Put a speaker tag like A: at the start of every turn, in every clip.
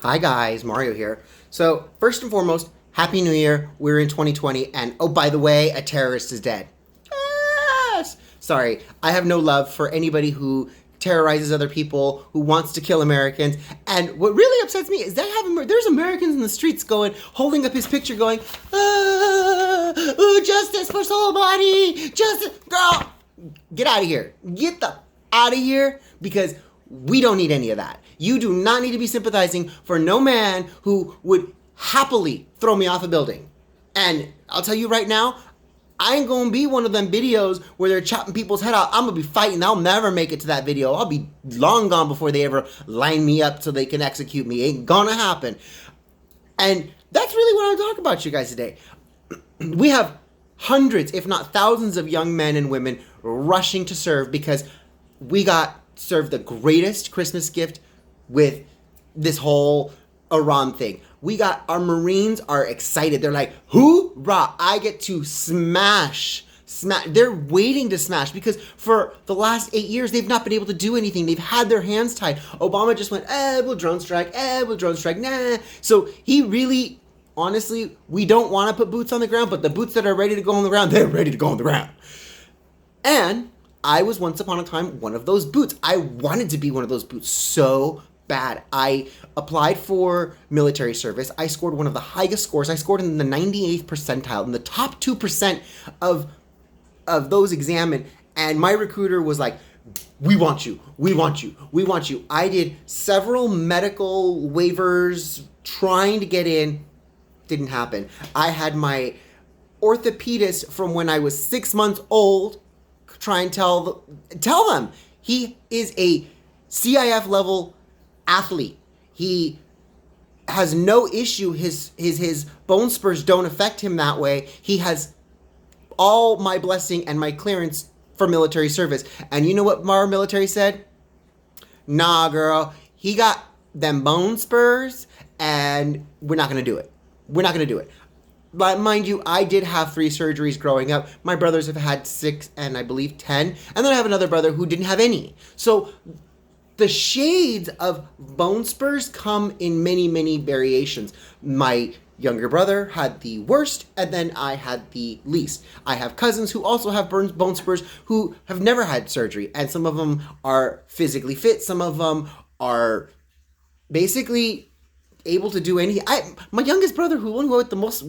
A: Hi guys, Mario here. So, first and foremost, Happy New Year. We're in 2020, and oh, by the way, a terrorist is dead. Yes! Sorry, I have no love for anybody who terrorizes other people, who wants to kill Americans. And what really upsets me is that there's Americans in the streets holding up his picture going, justice for somebody, justice. Girl, get out of here. Get the out of here, because we don't need any of that. You do not need to be sympathizing for no man who would happily throw me off a building. And I'll tell you right now, I ain't gonna be one of them videos where they're chopping people's head off. I'm gonna be fighting. I'll never make it to that video. I'll be long gone before they ever line me up so they can execute me. Ain't gonna happen. And that's really what I want to talk about, you guys, today. We have hundreds, if not thousands, of young men and women rushing to serve because we got served the greatest Christmas gift with this whole Iran thing. Our Marines are excited. They're like, hoorah, I get to smash. They're waiting to smash because for the last 8 years, they've not been able to do anything. They've had their hands tied. Obama just went, we'll drone strike, nah. So he really, honestly, we don't want to put boots on the ground, but the boots that are ready to go on the ground, they're ready to go on the ground. And I was once upon a time one of those boots. I wanted to be one of those boots so bad. I applied for military service. I scored one of the highest scores. I scored in the 98th percentile, in the top 2% of those examined. And my recruiter was like, we want you. I did several medical waivers trying to get in. Didn't happen. I had my orthopedist from when I was 6 months old try and tell them he is a CIF level athlete. He has no issue. His bone spurs don't affect him that way. He has all my blessing and my clearance for military service. And you know what our military said? Nah, girl. He got them bone spurs, and we're not going to do it. But mind you, I did have 3 surgeries growing up. My brothers have had 6 and I believe 10. And then I have another brother who didn't have any. So the shades of bone spurs come in many, many variations. My younger brother had the worst, and then I had the least. I have cousins who also have bone spurs who have never had surgery. And some of them are physically fit. Some of them are basically able to do anything. My youngest brother, who went with the most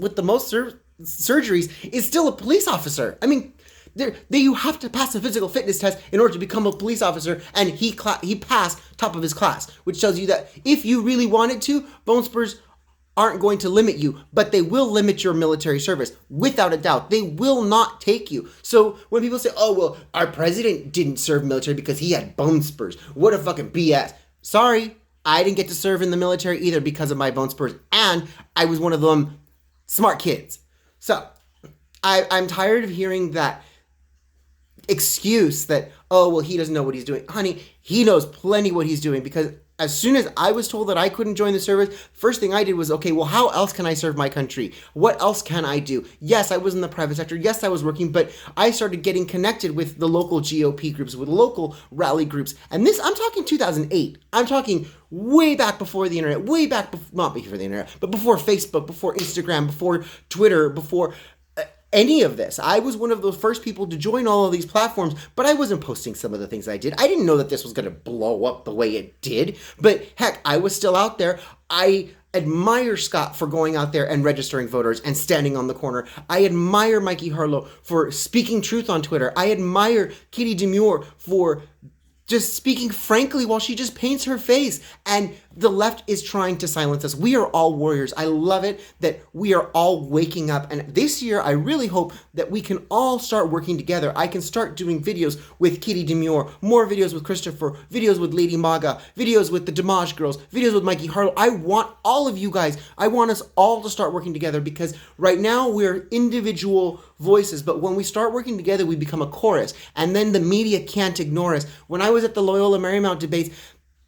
A: surgeries, is still a police officer. I mean, you have to pass a physical fitness test in order to become a police officer, and he passed top of his class, which tells you that if you really wanted to, bone spurs aren't going to limit you, but they will limit your military service. Without a doubt, they will not take you. So when people say, oh, well, our president didn't serve military because he had bone spurs, what a fucking BS. Sorry, I didn't get to serve in the military either because of my bone spurs, and I was one of them smart kids. So I'm tired of hearing that excuse that, oh, well, he doesn't know what he's doing. Honey, he knows plenty what he's doing, because as soon as I was told that I couldn't join the service, first thing I did was, okay, well, how else can I serve my country? What else can I do? Yes, I was in the private sector. Yes, I was working, but I started getting connected with the local GOP groups, with local rally groups. And this, I'm talking 2008. I'm talking way back before the internet, not before the internet, but before Facebook, before Instagram, before Twitter, before any of this. I was one of the first people to join all of these platforms, but I wasn't posting some of the things I did. I didn't know that this was going to blow up the way it did, but heck, I was still out there. I admire Scott for going out there and registering voters and standing on the corner. I admire Mikey Harlow for speaking truth on Twitter. I admire Kitty Demure for just speaking frankly while she just paints her face. And the left is trying to silence us. We are all warriors. I love it that we are all waking up. And this year, I really hope that we can all start working together. I can start doing videos with Kitty Demure, more videos with Christopher, videos with Lady Maga, videos with the Damage Girls, videos with Mikey Harlow. I want all of you guys. I want us all to start working together, because right now we're individual voices, but when we start working together, we become a chorus, and then the media can't ignore us. When I was at the Loyola Marymount debates,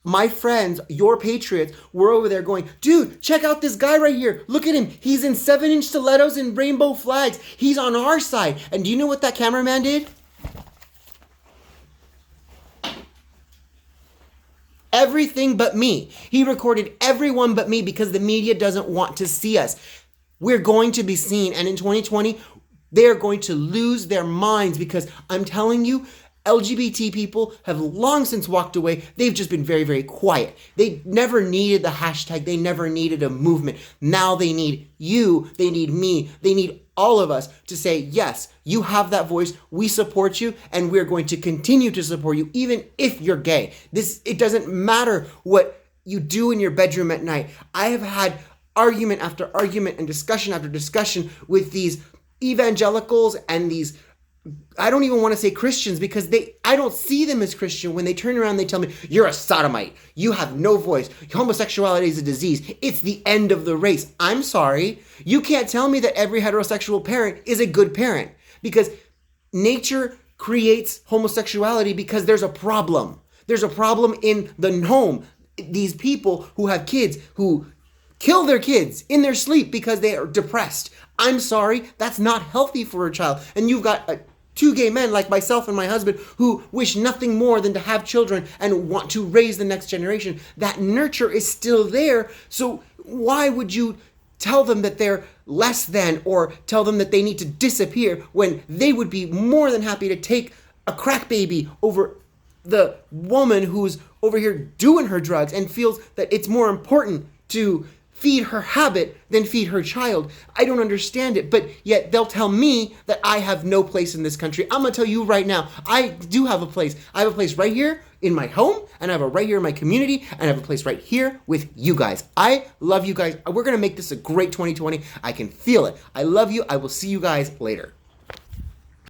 A: my friends, your patriots, were over there going, dude, check out this guy right here. Look at him. He's in 7-inch stilettos and rainbow flags. He's on our side. And do you know what that cameraman did? everything but me. He recorded everyone but me because the media doesn't want to see us. We're going to be seen. And in 2020, they're going to lose their minds because I'm telling you, LGBT people have long since walked away. They've just been very, very quiet. They never needed the hashtag. They never needed a movement. Now they need you. They need me. They need all of us to say, yes, you have that voice. We support you, and we're going to continue to support you, even if you're gay. It doesn't matter what you do in your bedroom at night. I have had argument after argument and discussion after discussion with these evangelicals and these, I don't even want to say Christians, because I don't see them as Christian. When they turn around, they tell me, you're a sodomite. You have no voice. Homosexuality is a disease. It's the end of the race. I'm sorry. You can't tell me that every heterosexual parent is a good parent, because nature creates homosexuality because there's a problem. There's a problem in the home. These people who have kids who kill their kids in their sleep because they are depressed. I'm sorry, that's not healthy for a child. And you've got two gay men like myself and my husband who wish nothing more than to have children and want to raise the next generation. That nurture is still there. So why would you tell them that they're less than, or tell them that they need to disappear, when they would be more than happy to take a crack baby over the woman who's over here doing her drugs and feels that it's more important to feed her habit than feed her child? I don't understand it, but yet they'll tell me that I have no place in this country. I'm gonna tell you right now, I do have a place. I have a place right here in my home, and I have a right here in my community, and I have a place right here with you guys. I love you guys. We're gonna make this a great 2020. I can feel it. I love you. I will see you guys later.